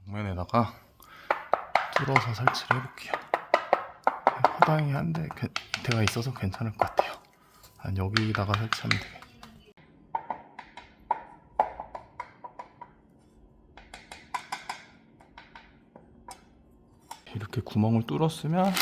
벽면에다가 뚫어서 설치를 해볼게요. 허당이 한데 밑에가 있어서 괜찮을 것 같아요. 한 여기다가 설치하면 되겠네요. 이렇게 구멍을 뚫었으면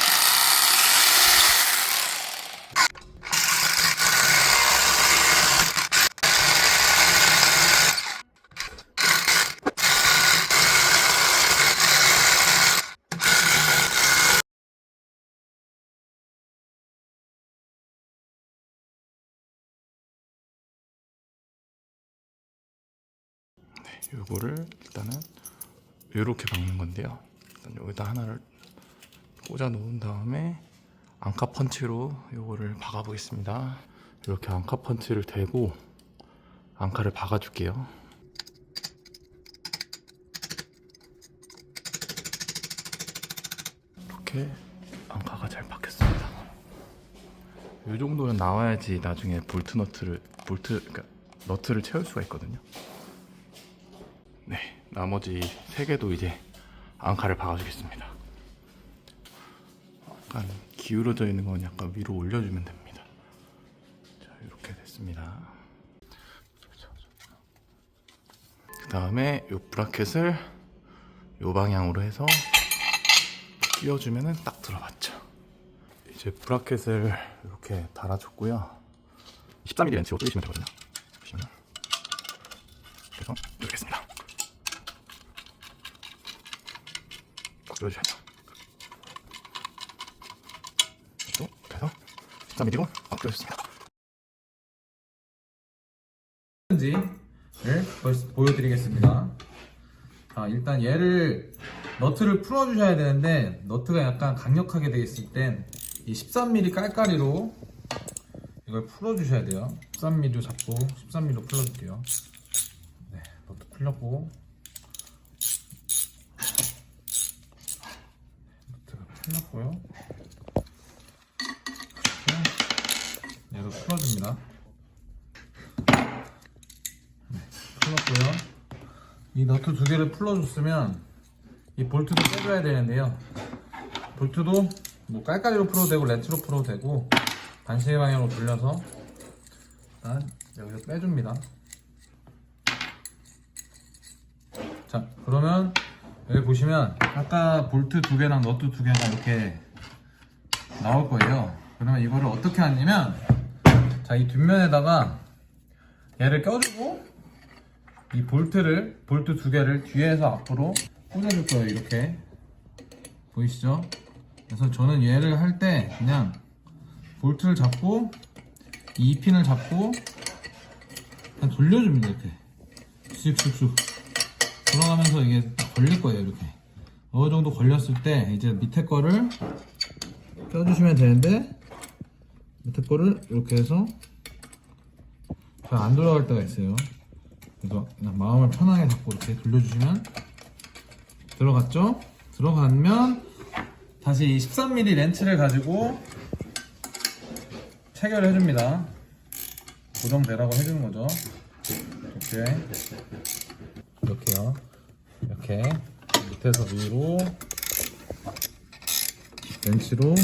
요거를 일단은 이렇게 박는 건데요. 일단 여기다 하나를 꽂아 놓은 다음에 앙카 펀치로 요거를 박아 보겠습니다. 이렇게 앙카 펀치를 대고 앙카를 박아 줄게요. 이렇게 앙카가 잘 박혔습니다. 이 정도는 나와야지 나중에 그러니까 너트를 채울 수가 있거든요. 네, 나머지 3개도 이제 앙카를 박아주겠습니다. 약간 기울어져 있는 건 약간 위로 올려주면 됩니다. 자, 이렇게 됐습니다. 그 다음에 이 브라켓을 이 방향으로 해서 끼워주면 딱 들어맞죠. 이제 브라켓을 이렇게 달아줬고요. 13mm 렌치로 뚫으시면 되거든요. 보시면 그래서 뚫겠습니다. 뚫어주셔야죠. 또 그래서 13mm로 뚫어줬습니다. 를 보여드리겠습니다. 자, 일단 얘를 너트를 풀어주셔야 되는데 너트가 약간 강력하게 되어 있을 땐 이 13mm 깔깔이로 이걸 풀어주셔야 돼요. 13mm 잡고 13mm로 풀어줄게요. 네, 너트 풀렸고 너트가 풀렸고요. 얘도 풀어줍니다. 풀었고요. 이 너트 2개를 풀어줬으면 이 볼트도 빼줘야 되는데요. 볼트도 뭐 깔깔이로 풀어도 되고 렌치로 풀어도 되고 반시계 방향으로 돌려서 일단 여기서 빼줍니다. 자, 그러면 여기 보시면 아까 볼트 2개랑 너트 2개가 이렇게 나올 거예요. 그러면 이거를 어떻게 하냐면 자, 이 뒷면에다가 얘를 껴주고 이 볼트 2개를 뒤에서 앞으로 꽂아줄 거예요. 이렇게 보이시죠? 그래서 저는 얘를 할 때 그냥 볼트를 잡고 이 핀을 잡고 그냥 돌려줍니다. 이렇게 쑥쑥쑥 돌아가면서 이게 딱 걸릴 거예요. 이렇게 어느 정도 걸렸을 때 이제 밑에 거를 껴주시면 되는데 밑에 거를 이렇게 해서 잘 안 돌아갈 때가 있어요. 그래서 그냥 마음을 편하게 잡고 이렇게 돌려주시면 들어갔죠? 들어가면 다시 13mm 렌치를 가지고 체결을 해줍니다. 고정되라고 해주는 거죠. 이렇게요. 이렇게 밑에서 위로 렌치로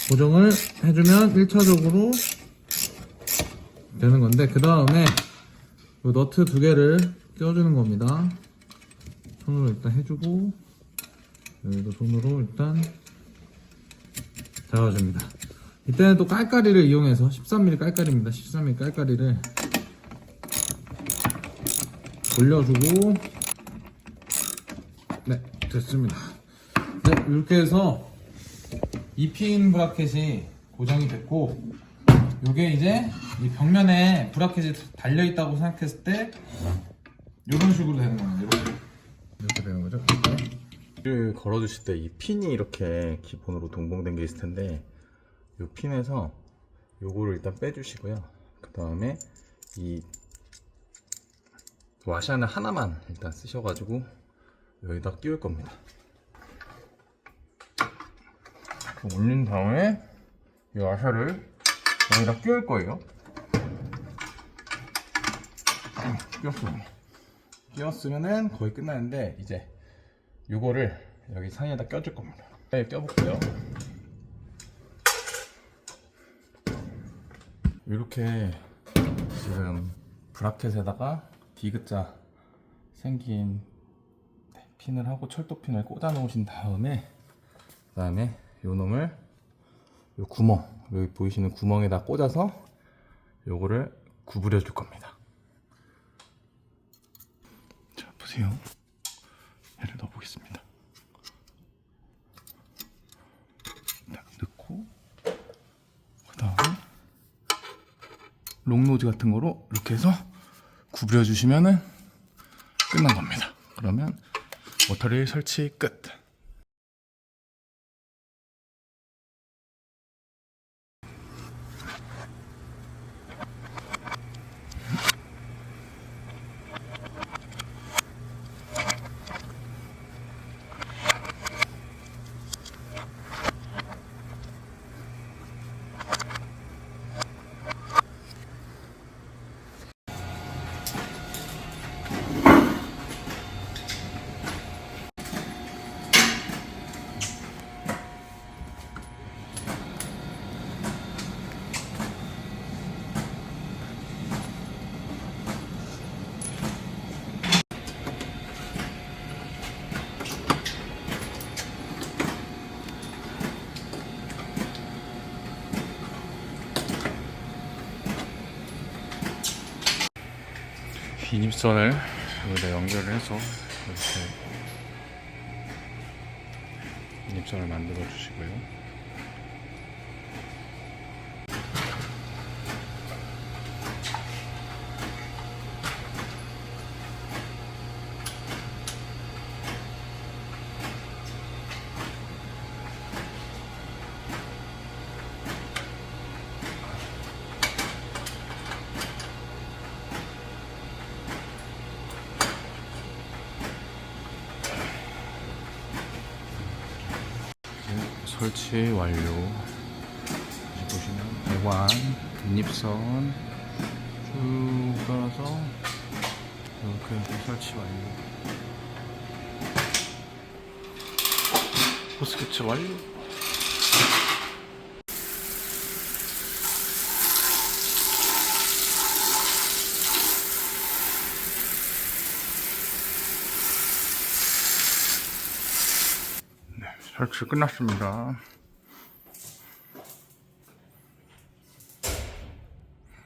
고정을 해주면 1차적으로 되는 건데 그 다음에 이 너트 2개를 껴주는 겁니다. 손으로 일단 해주고 여기도 손으로 일단 잡아줍니다. 이때는 또 깔깔이를 이용해서 13mm 깔깔이입니다. 13mm 깔깔이를 돌려주고 네, 됐습니다. 네, 이렇게 해서 이 핀 브라켓이 고정이 됐고 요게 이제 이 벽면에 브라켓이 달려있다고 생각했을 때 이런 식으로 되는 거예요. 이렇게 되는 거죠. 를 걸어주실 때 이 핀이 이렇게 기본으로 동봉된 게 있을 텐데 이 핀에서 요거를 일단 빼주시고요. 그 다음에 이 와샤는 하나만 일단 쓰셔가지고 여기다 끼울 겁니다. 올린 다음에 이 와샤를 여기다 끼울 거예요. 끼웠어요. 끼웠으면은 거의 끝나는데 이제 요거를 여기 상에다 껴줄 겁니다. 네, 껴볼게요. 이렇게 지금 브라켓에다가 디귿자 생긴 핀을 하고 철도핀을 꽂아 놓으신 다음에 그다음에 요 놈을 요 구멍, 여기 보이시는 구멍에다 꽂아서 요거를 구부려 줄 겁니다. 자, 보세요. 얘를 넣어 보겠습니다. 딱 넣고 그다음에 롱노즈 같은 거로 이렇게 해서 구부려 주시면은 끝난 겁니다. 그러면 모터릴 설치 끝. 인입선을 여기다 연결을 해서 이렇게 인입선을 만들어 주시고요. 설치 완료. 여기 보시면 배관, 인입선 쭉 따라서 이렇게 설치 완료. 호스 교체 완료. 네, 설치 끝났습니다.